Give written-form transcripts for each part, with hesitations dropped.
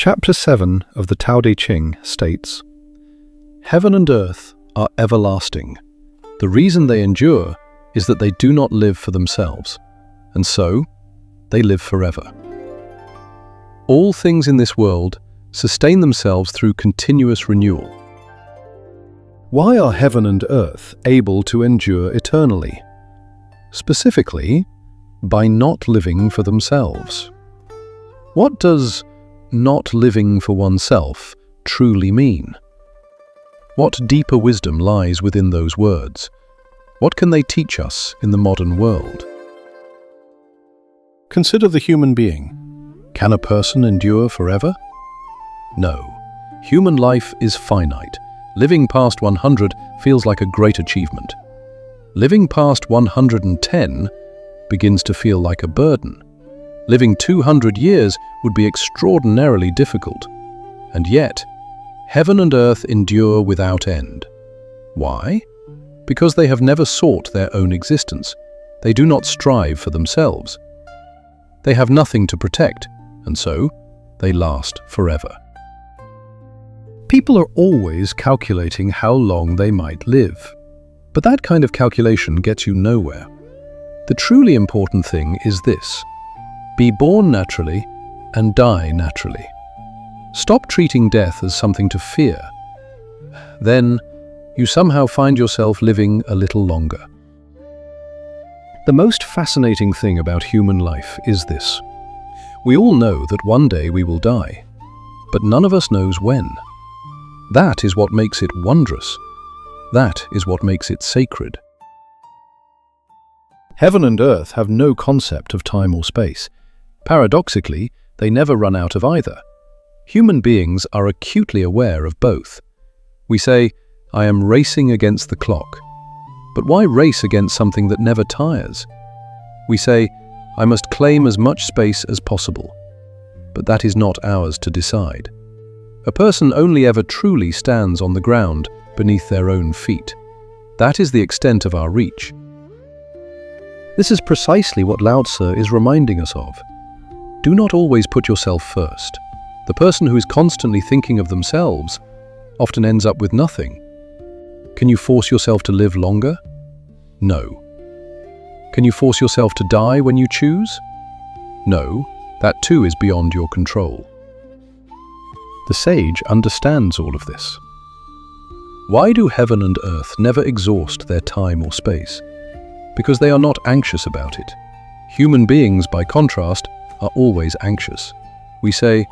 Chapter 7 of the Tao Te Ching states, "Heaven and earth are everlasting. The reason they endure is that they do not live for themselves, and so they live forever. All things in this world sustain themselves through continuous renewal." Why are heaven and earth able to endure eternally? Specifically, by not living for themselves. What does not living for oneself truly mean? What deeper wisdom lies within those words? What can they teach us in the modern world? Consider the human being. Can a person endure forever? No. Human life is finite. Living past 100 feels like a great achievement. Living past 110 begins to feel like a burden. Living 200 years would be extraordinarily difficult. And yet, heaven and earth endure without end. Why? Because they have never sought their own existence. They do not strive for themselves. They have nothing to protect, and so they last forever. People are always calculating how long they might live. But that kind of calculation gets you nowhere. The truly important thing is this: be born naturally and die naturally. Stop treating death as something to fear. Then you somehow find yourself living a little longer. The most fascinating thing about human life is this: we all know that one day we will die, but none of us knows when. That is what makes it wondrous. That is what makes it sacred. Heaven and earth have no concept of time or space. Paradoxically, they never run out of either. Human beings are acutely aware of both. We say, "I am racing against the clock." But why race against something that never tires? We say, "I must claim as much space as possible." But that is not ours to decide. A person only ever truly stands on the ground beneath their own feet. That is the extent of our reach. This is precisely what Lao Tzu is reminding us of. Do not always put yourself first. The person who is constantly thinking of themselves often ends up with nothing. Can you force yourself to live longer? No. Can you force yourself to die when you choose? No, that too is beyond your control. The sage understands all of this. Why do heaven and earth never exhaust their time or space? Because they are not anxious about it. Human beings, by contrast, are always anxious. We say,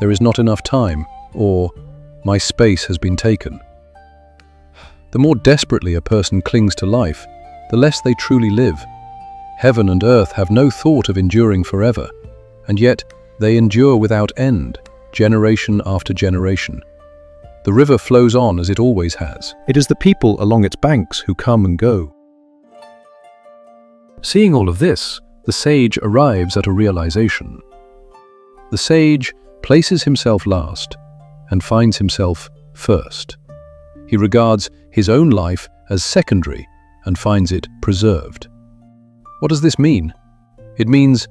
"There is not enough time," or "My space has been taken." The more desperately a person clings to life, the less they truly live. Heaven and earth have no thought of enduring forever, and yet they endure without end, generation after generation. The river flows on as it always has. It is the people along its banks who come and go. Seeing all of this, the sage arrives at a realization. The sage places himself last and finds himself first. He regards his own life as secondary and finds it preserved. What does this mean? It means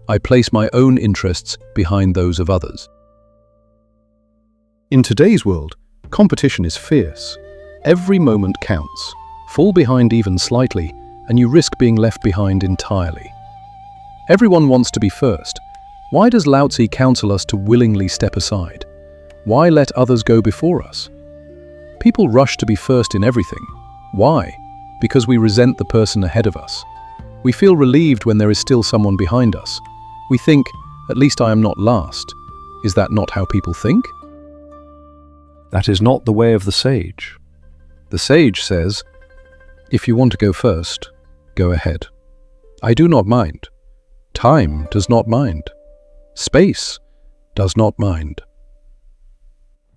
I place my own interests behind those of others. In today's world, competition is fierce. Every moment counts. Fall behind even slightly, and you risk being left behind entirely. Everyone wants to be first. Why does Lao Tzu counsel us to willingly step aside? Why let others go before us? People rush to be first in everything. Why? Because we resent the person ahead of us. We feel relieved when there is still someone behind us. We think, "At least I am not last." Is that not how people think? That is not the way of the sage. The sage says, "If you want to go first, go ahead. I do not mind. Time does not mind. Space does not mind."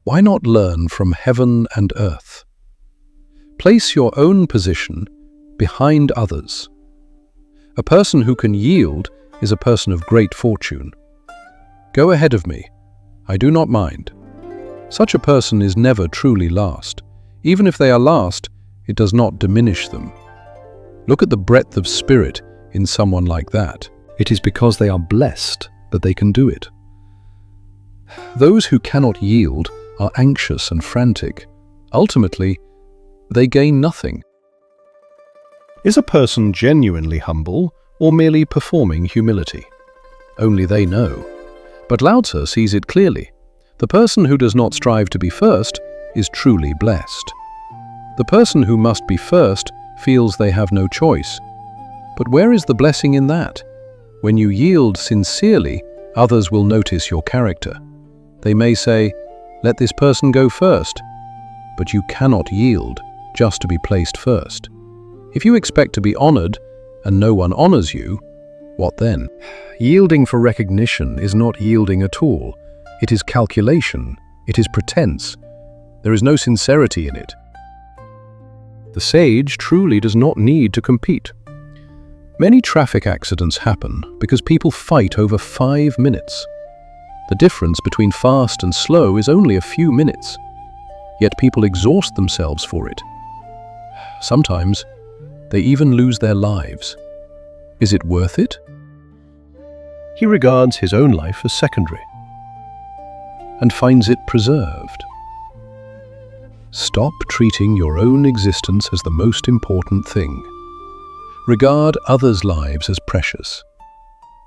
Why not learn from heaven and earth? Place your own position behind others. A person who can yield is a person of great fortune. Go ahead of me. I do not mind. Such a person is never truly last. Even if they are last, it does not diminish them. Look at the breadth of spirit in someone like that. It is because they are blessed that they can do it. Those who cannot yield are anxious and frantic. Ultimately, they gain nothing. Is a person genuinely humble or merely performing humility? Only they know. But Lao Tzu sees it clearly. The person who does not strive to be first is truly blessed. The person who must be first feels they have no choice. But where is the blessing in that? When you yield sincerely, others will notice your character. They may say, "Let this person go first." But you cannot yield just to be placed first. If you expect to be honored and no one honors you, what then? Yielding for recognition is not yielding at all. It is calculation. It is pretense. There is no sincerity in it. The sage truly does not need to compete. Many traffic accidents happen because people fight over 5 minutes. The difference between fast and slow is only a few minutes, yet people exhaust themselves for it. Sometimes, they even lose their lives. Is it worth it? He regards his own life as secondary and finds it preserved. Stop treating your own existence as the most important thing. Regard others' lives as precious.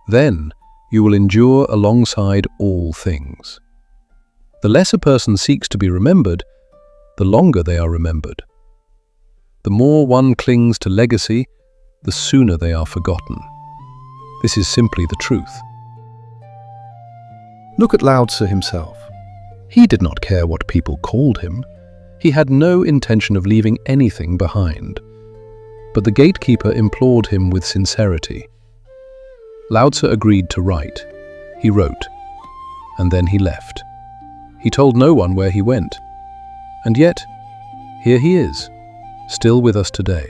Then you will endure alongside all things. The less a person seeks to be remembered, the longer they are remembered. The more one clings to legacy, the sooner they are forgotten. This is simply the truth. Look at Lao Tzu himself. He did not care what people called him. He had no intention of leaving anything behind. But the gatekeeper implored him with sincerity. Lao Tzu agreed to write. He wrote, and then he left. He told no one where he went. And yet, here he is, still with us today.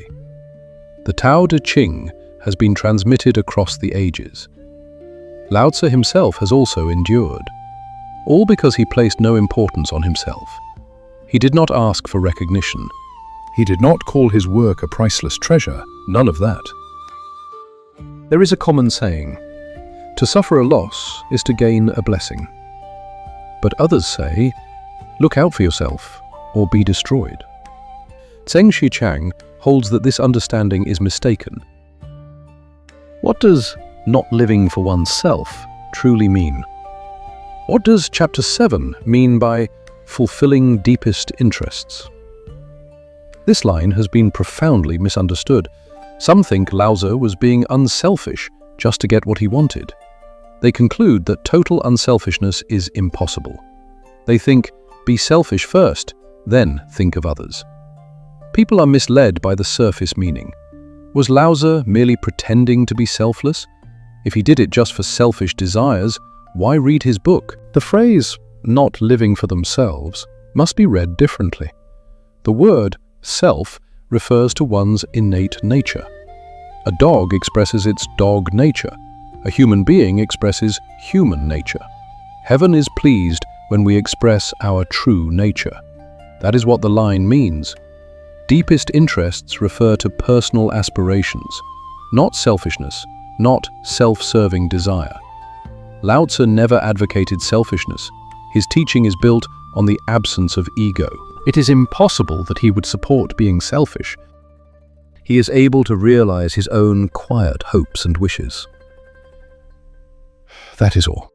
The Tao Te Ching has been transmitted across the ages. Lao Tzu himself has also endured, all because he placed no importance on himself. He did not ask for recognition. He did not call his work a priceless treasure, none of that. There is a common saying, to suffer a loss is to gain a blessing. But others say, look out for yourself or be destroyed. Zheng Xichang holds that this understanding is mistaken. What does not living for oneself truly mean? What does Chapter 7 mean by fulfilling deepest interests? This line has been profoundly misunderstood. Some think Lao Tzu was being unselfish just to get what he wanted. They conclude that total unselfishness is impossible. They think, be selfish first, then think of others. People are misled by the surface meaning. Was Lao Tzu merely pretending to be selfless? If he did it just for selfish desires, why read his book? The phrase, not living for themselves, must be read differently. The word self refers to one's innate nature. A dog expresses its dog nature. A human being expresses human nature. Heaven is pleased when we express our true nature. That is what the line means. Deepest interests refer to personal aspirations, not selfishness, not self-serving desire. Lao Tzu never advocated selfishness. His teaching is built on the absence of ego. It is impossible that he would support being selfish. He is able to realize his own quiet hopes and wishes. That is all.